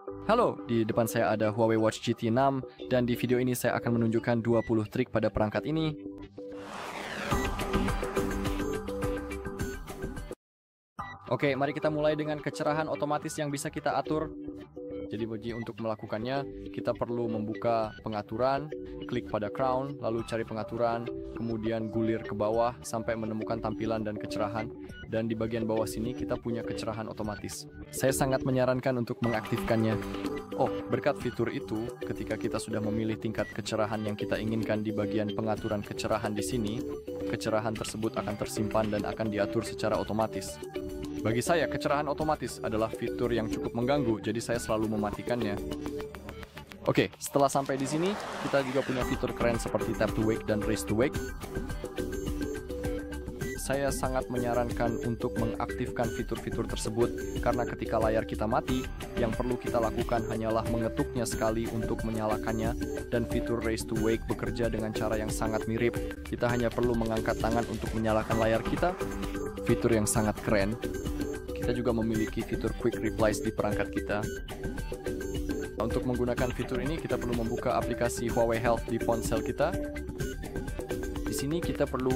Halo, di depan saya ada Huawei Watch GT 6 dan di video ini saya akan menunjukkan 20 trik pada perangkat ini. Oke, mari kita mulai dengan kecerahan otomatis yang bisa kita atur. Jadi untuk melakukannya, kita perlu membuka pengaturan, klik pada crown, lalu cari pengaturan, kemudian gulir ke bawah sampai menemukan tampilan dan kecerahan. Dan di bagian bawah sini kita punya kecerahan otomatis. Saya sangat menyarankan untuk mengaktifkannya. Oh, berkat fitur itu, ketika kita sudah memilih tingkat kecerahan yang kita inginkan di bagian pengaturan kecerahan di sini, kecerahan tersebut akan tersimpan dan akan diatur secara otomatis. Bagi saya, kecerahan otomatis adalah fitur yang cukup mengganggu, jadi saya selalu mematikannya. Oke, setelah sampai di sini, kita juga punya fitur keren seperti Tap to Wake dan Raise to Wake. Saya sangat menyarankan untuk mengaktifkan fitur-fitur tersebut, karena ketika layar kita mati, yang perlu kita lakukan hanyalah mengetuknya sekali untuk menyalakannya, dan fitur Raise to Wake bekerja dengan cara yang sangat mirip. Kita hanya perlu mengangkat tangan untuk menyalakan layar kita, fitur yang sangat keren. Kita juga memiliki fitur Quick Replies di perangkat kita. Untuk menggunakan fitur ini, kita perlu membuka aplikasi Huawei Health di ponsel kita. Di sini kita perlu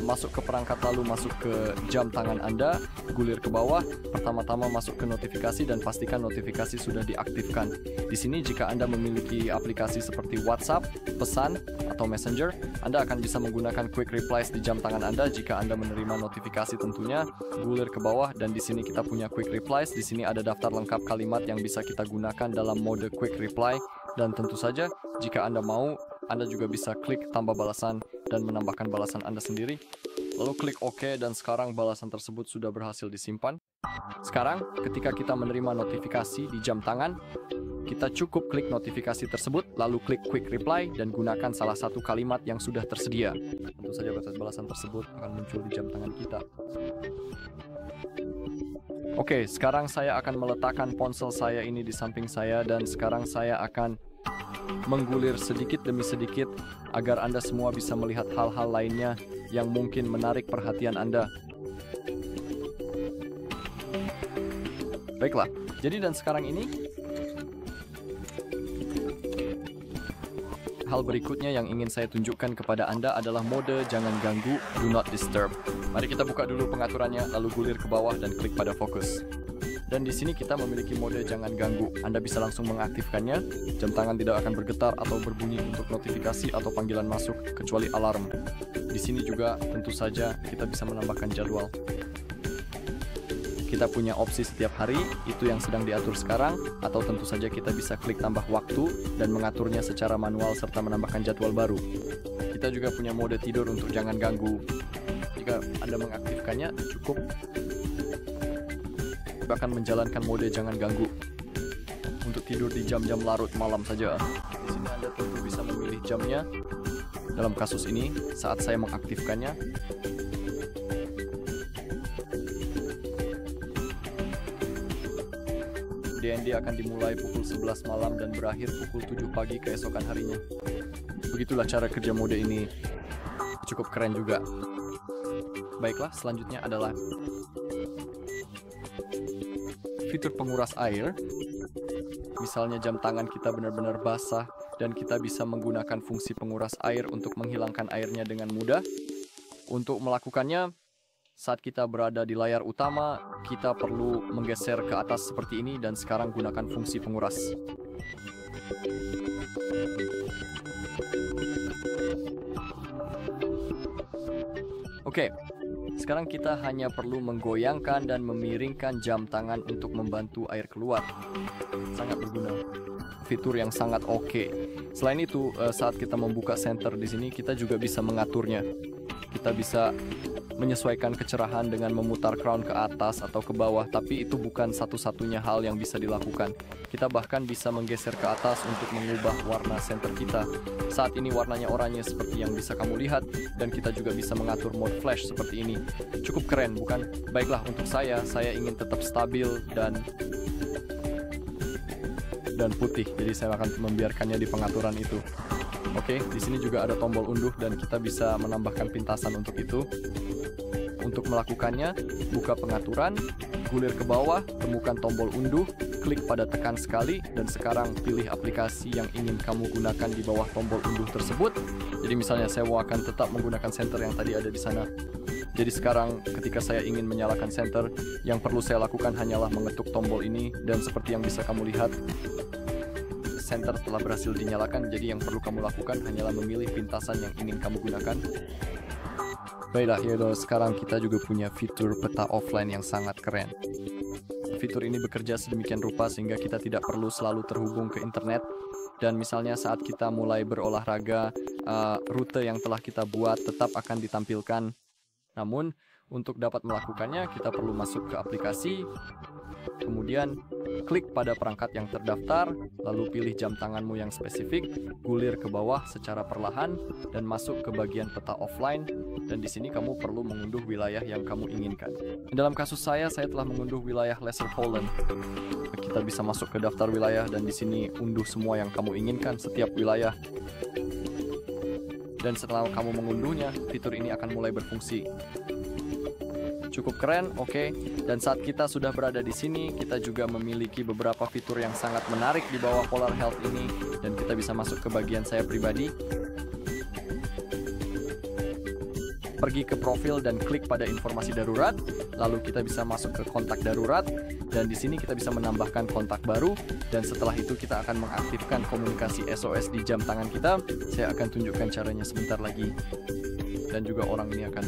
masuk ke perangkat lalu masuk ke jam tangan Anda, gulir ke bawah, pertama-tama masuk ke notifikasi dan pastikan notifikasi sudah diaktifkan. Di sini jika Anda memiliki aplikasi seperti WhatsApp, pesan, atau Messenger, Anda akan bisa menggunakan Quick Replies di jam tangan Anda jika Anda menerima notifikasi tentunya, gulir ke bawah dan di sini kita punya Quick Replies. Di sini ada daftar lengkap kalimat yang bisa kita gunakan dalam mode Quick Reply dan tentu saja jika Anda mau, Anda juga bisa klik tambah balasan dan menambahkan balasan Anda sendiri. Lalu klik OK dan sekarang balasan tersebut sudah berhasil disimpan. Sekarang ketika kita menerima notifikasi di jam tangan, kita cukup klik notifikasi tersebut, lalu klik Quick Reply dan gunakan salah satu kalimat yang sudah tersedia. Tentu saja balasan tersebut akan muncul di jam tangan kita. Oke, sekarang saya akan meletakkan ponsel saya ini di samping saya dan sekarang saya akan menggulir sedikit demi sedikit agar Anda semua bisa melihat hal-hal lainnya yang mungkin menarik perhatian Anda. Baiklah, jadi dan sekarang ini hal berikutnya yang ingin saya tunjukkan kepada Anda adalah mode jangan ganggu, do not disturb. Mari kita buka dulu pengaturannya, lalu gulir ke bawah dan klik pada fokus. Dan di sini kita memiliki mode jangan ganggu. Anda bisa langsung mengaktifkannya. Jam tangan tidak akan bergetar atau berbunyi untuk notifikasi atau panggilan masuk kecuali alarm. Di sini juga tentu saja kita bisa menambahkan jadwal. Kita punya opsi setiap hari, itu yang sedang diatur sekarang, atau tentu saja kita bisa klik tambah waktu dan mengaturnya secara manual serta menambahkan jadwal baru. Kita juga punya mode tidur untuk jangan ganggu. Jika Anda mengaktifkannya, cukup akan menjalankan mode jangan ganggu untuk tidur di jam-jam larut malam saja. Di sini Anda tentu bisa memilih jamnya. Dalam kasus ini, saat saya mengaktifkannya, DND akan dimulai pukul 11 malam dan berakhir pukul 7 pagi keesokan harinya. Begitulah cara kerja mode ini. Cukup keren juga. Baiklah, selanjutnya adalah fitur penguras air. Misalnya jam tangan kita benar-benar basah dan kita bisa menggunakan fungsi penguras air untuk menghilangkan airnya dengan mudah. Untuk melakukannya, saat kita berada di layar utama, kita perlu menggeser ke atas seperti ini dan sekarang gunakan fungsi penguras. Oke. Sekarang kita hanya perlu menggoyangkan dan memiringkan jam tangan untuk membantu air keluar. Sangat berguna. Fitur yang sangat oke. Selain itu, saat kita membuka senter di sini, kita juga bisa mengaturnya. Kita bisa menyesuaikan kecerahan dengan memutar crown ke atas atau ke bawah, tapi itu bukan satu-satunya hal yang bisa dilakukan. Kita bahkan bisa menggeser ke atas untuk mengubah warna senter kita. Saat ini warnanya oranye seperti yang bisa kamu lihat, dan kita juga bisa mengatur mode flash seperti ini. Cukup keren, bukan? Baiklah, untuk saya ingin tetap stabil dan putih, jadi saya akan membiarkannya di pengaturan itu. Oke, di sini juga ada tombol unduh dan kita bisa menambahkan pintasan untuk itu. Untuk melakukannya, buka pengaturan, gulir ke bawah, temukan tombol unduh, klik pada tekan sekali, dan sekarang pilih aplikasi yang ingin kamu gunakan di bawah tombol unduh tersebut. Jadi misalnya saya akan tetap menggunakan center yang tadi ada di sana. Jadi sekarang ketika saya ingin menyalakan center, yang perlu saya lakukan hanyalah mengetuk tombol ini, dan seperti yang bisa kamu lihat, center telah berhasil dinyalakan. Jadi yang perlu kamu lakukan hanyalah memilih pintasan yang ingin kamu gunakan. Baiklah, yaudah, sekarang kita juga punya fitur peta offline yang sangat keren. Fitur ini bekerja sedemikian rupa sehingga kita tidak perlu selalu terhubung ke internet. Dan misalnya saat kita mulai berolahraga, rute yang telah kita buat tetap akan ditampilkan. Namun, untuk dapat melakukannya, kita perlu masuk ke aplikasi, kemudian klik pada perangkat yang terdaftar, lalu pilih jam tanganmu yang spesifik, gulir ke bawah secara perlahan, dan masuk ke bagian peta offline, dan di sini kamu perlu mengunduh wilayah yang kamu inginkan. Dalam kasus saya telah mengunduh wilayah Lesser Poland. Kita bisa masuk ke daftar wilayah, dan di sini unduh semua yang kamu inginkan, setiap wilayah. Dan setelah kamu mengunduhnya, fitur ini akan mulai berfungsi. Cukup keren, oke. Dan saat kita sudah berada di sini, kita juga memiliki beberapa fitur yang sangat menarik di bawah Polar Health ini, dan kita bisa masuk ke bagian saya pribadi. Pergi ke profil dan klik pada informasi darurat, lalu kita bisa masuk ke kontak darurat, dan di sini kita bisa menambahkan kontak baru, dan setelah itu kita akan mengaktifkan komunikasi SOS di jam tangan kita. Saya akan tunjukkan caranya sebentar lagi, dan juga orang ini akan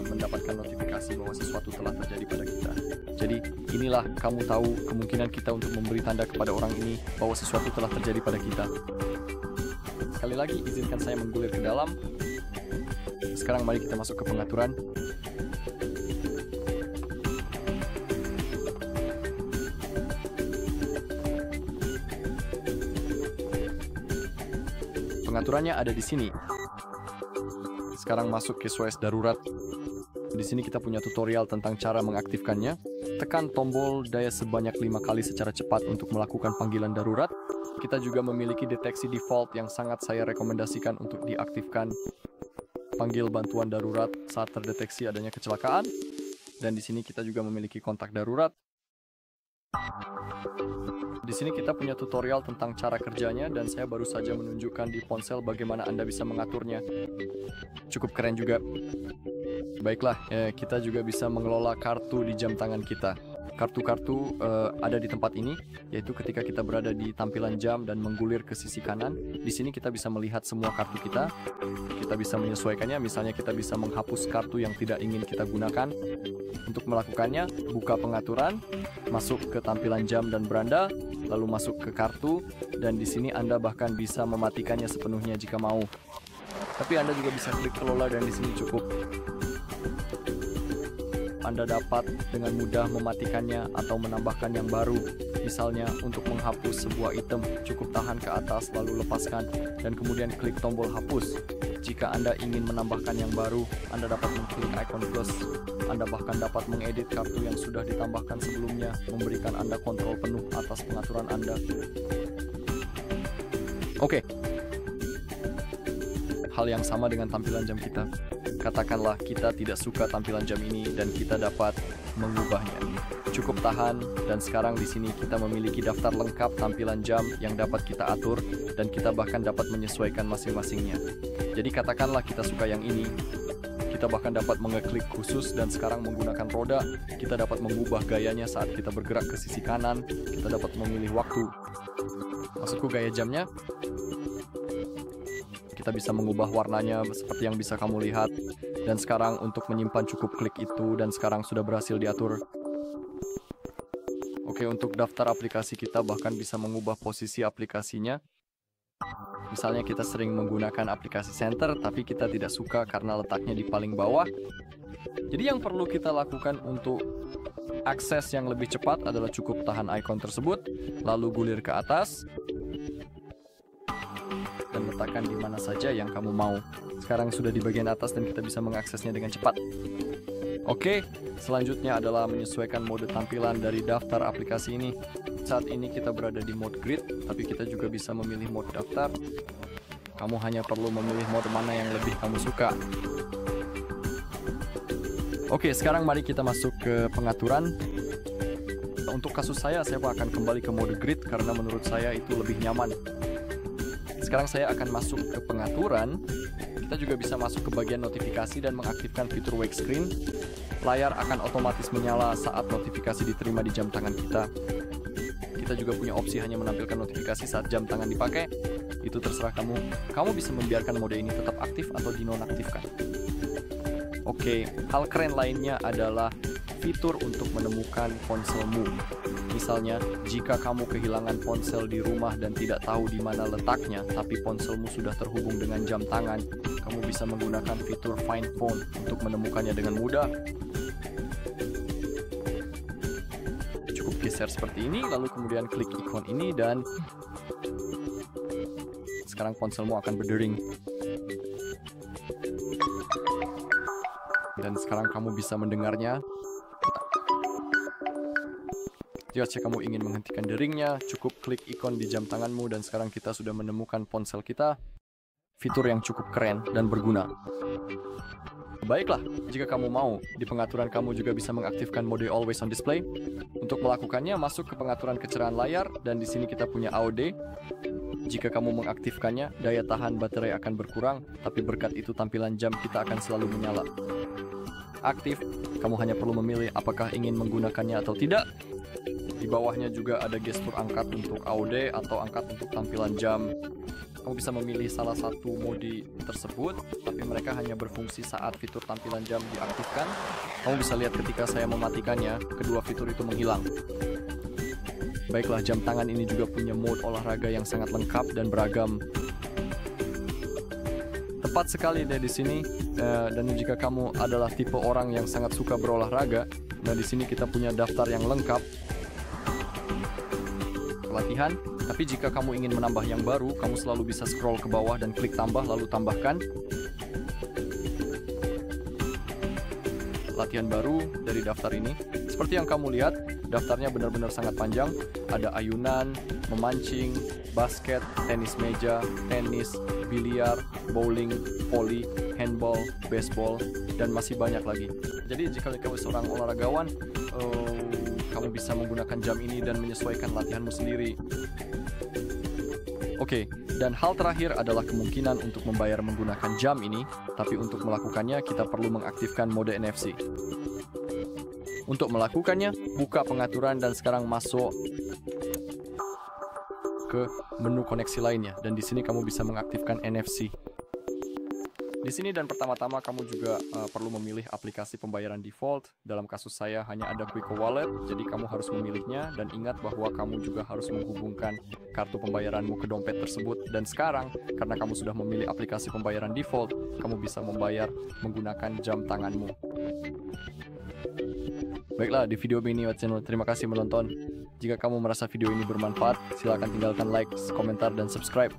mendapatkan notifikasi bahwa sesuatu telah terjadi pada kita. Jadi inilah kamu tahu kemungkinan kita untuk memberi tanda kepada orang ini bahwa sesuatu telah terjadi pada kita. Sekali lagi, izinkan saya menggulir ke dalam. Sekarang mari kita masuk ke pengaturan. Pengaturannya ada di sini. Sekarang masuk ke SOS darurat. Di sini kita punya tutorial tentang cara mengaktifkannya. Tekan tombol daya sebanyak 5 kali secara cepat untuk melakukan panggilan darurat. Kita juga memiliki deteksi default yang sangat saya rekomendasikan untuk diaktifkan. Panggil bantuan darurat saat terdeteksi adanya kecelakaan. Dan di sini kita juga memiliki kontak darurat. Di sini kita punya tutorial tentang cara kerjanya, dan saya baru saja menunjukkan di ponsel bagaimana Anda bisa mengaturnya. Cukup keren juga. Baiklah, kita juga bisa mengelola kartu di jam tangan kita. Kartu-kartu ada di tempat ini, yaitu ketika kita berada di tampilan jam dan menggulir ke sisi kanan. Di sini kita bisa melihat semua kartu kita. Kita bisa menyesuaikannya, misalnya kita bisa menghapus kartu yang tidak ingin kita gunakan. Untuk melakukannya, buka pengaturan, masuk ke tampilan jam dan beranda, lalu masuk ke kartu, dan di sini Anda bahkan bisa mematikannya sepenuhnya jika mau. Tapi Anda juga bisa klik kelola, dan di sini cukup. Anda dapat dengan mudah mematikannya atau menambahkan yang baru. Misalnya, untuk menghapus sebuah item, cukup tahan ke atas lalu lepaskan, dan kemudian klik tombol hapus. Jika Anda ingin menambahkan yang baru, Anda dapat mengklik icon plus. Anda bahkan dapat mengedit kartu yang sudah ditambahkan sebelumnya, memberikan Anda kontrol penuh atas pengaturan Anda. Oke. Hal yang sama dengan tampilan jam kita. Katakanlah kita tidak suka tampilan jam ini dan kita dapat mengubahnya. Cukup tahan, dan sekarang di sini kita memiliki daftar lengkap tampilan jam yang dapat kita atur, dan kita bahkan dapat menyesuaikan masing-masingnya. Jadi katakanlah kita suka yang ini. Kita bahkan dapat mengeklik khusus, dan sekarang menggunakan roda, kita dapat mengubah gayanya saat kita bergerak ke sisi kanan. Kita dapat memilih waktu. Maksudku gaya jamnya. Kita bisa mengubah warnanya seperti yang bisa kamu lihat. Dan sekarang untuk menyimpan cukup klik itu, dan sekarang sudah berhasil diatur. Oke, untuk daftar aplikasi kita bahkan bisa mengubah posisi aplikasinya. Misalnya kita sering menggunakan aplikasi center, tapi kita tidak suka karena letaknya di paling bawah. Jadi yang perlu kita lakukan untuk akses yang lebih cepat adalah cukup tahan ikon tersebut, lalu gulir ke atas, dan letakkan di mana saja yang kamu mau. Sekarang sudah di bagian atas dan kita bisa mengaksesnya dengan cepat. Oke, selanjutnya adalah menyesuaikan mode tampilan dari daftar aplikasi ini. Saat ini kita berada di mode grid, tapi kita juga bisa memilih mode daftar. Kamu hanya perlu memilih mode mana yang lebih kamu suka. Oke, sekarang mari kita masuk ke pengaturan. Untuk kasus saya akan kembali ke mode grid karena menurut saya itu lebih nyaman. Sekarang saya akan masuk ke pengaturan. Kita juga bisa masuk ke bagian notifikasi dan mengaktifkan fitur wake screen. Layar akan otomatis menyala saat notifikasi diterima di jam tangan kita. Kita juga punya opsi hanya menampilkan notifikasi saat jam tangan dipakai. Itu terserah kamu. Kamu bisa membiarkan mode ini tetap aktif atau dinonaktifkan. Oke, hal keren lainnya adalah fitur untuk menemukan ponselmu. Misalnya, jika kamu kehilangan ponsel di rumah dan tidak tahu di mana letaknya, tapi ponselmu sudah terhubung dengan jam tangan, kamu bisa menggunakan fitur Find Phone untuk menemukannya dengan mudah. Cukup geser seperti ini, lalu kemudian klik ikon ini dan sekarang ponselmu akan berdering. Dan sekarang kamu bisa mendengarnya. Jika kamu ingin menghentikan deringnya, cukup klik ikon di jam tanganmu dan sekarang kita sudah menemukan ponsel kita. Fitur yang cukup keren dan berguna. Baiklah, jika kamu mau, di pengaturan kamu juga bisa mengaktifkan mode Always on Display. Untuk melakukannya, masuk ke pengaturan kecerahan layar dan di sini kita punya AOD. Jika kamu mengaktifkannya, daya tahan baterai akan berkurang, tapi berkat itu tampilan jam kita akan selalu menyala. Aktif, kamu hanya perlu memilih apakah ingin menggunakannya atau tidak. Di bawahnya juga ada gestur angkat untuk AOD atau angkat untuk tampilan jam. Kamu bisa memilih salah satu mode tersebut, tapi mereka hanya berfungsi saat fitur tampilan jam diaktifkan. Kamu bisa lihat ketika saya mematikannya, kedua fitur itu menghilang. Baiklah, jam tangan ini juga punya mode olahraga yang sangat lengkap dan beragam. Tepat sekali deh di sini. Dan jika kamu adalah tipe orang yang sangat suka berolahraga, nah di sini kita punya daftar yang lengkap. Latihan, tapi jika kamu ingin menambah yang baru, kamu selalu bisa scroll ke bawah dan klik tambah lalu tambahkan. Latihan baru dari daftar ini. Seperti yang kamu lihat, daftarnya benar-benar sangat panjang. Ada ayunan, memancing, basket, tenis meja, tenis, biliar, bowling, voli, handball, baseball, dan masih banyak lagi. Jadi jika kamu seorang olahragawan, kamu bisa menggunakan jam ini dan menyesuaikan latihanmu sendiri. Oke, dan hal terakhir adalah kemungkinan untuk membayar menggunakan jam ini, tapi untuk melakukannya kita perlu mengaktifkan mode NFC. Untuk melakukannya, buka pengaturan dan sekarang masuk ke menu koneksi lainnya, dan di sini kamu bisa mengaktifkan NFC. Di sini dan pertama-tama kamu juga perlu memilih aplikasi pembayaran default. Dalam kasus saya hanya ada Quico Wallet, jadi kamu harus memilihnya dan ingat bahwa kamu juga harus menghubungkan kartu pembayaranmu ke dompet tersebut. Dan sekarang, karena kamu sudah memilih aplikasi pembayaran default, kamu bisa membayar menggunakan jam tanganmu. Baiklah, di video ini channel. Terima kasih menonton. Jika kamu merasa video ini bermanfaat, silakan tinggalkan like, komentar, dan subscribe.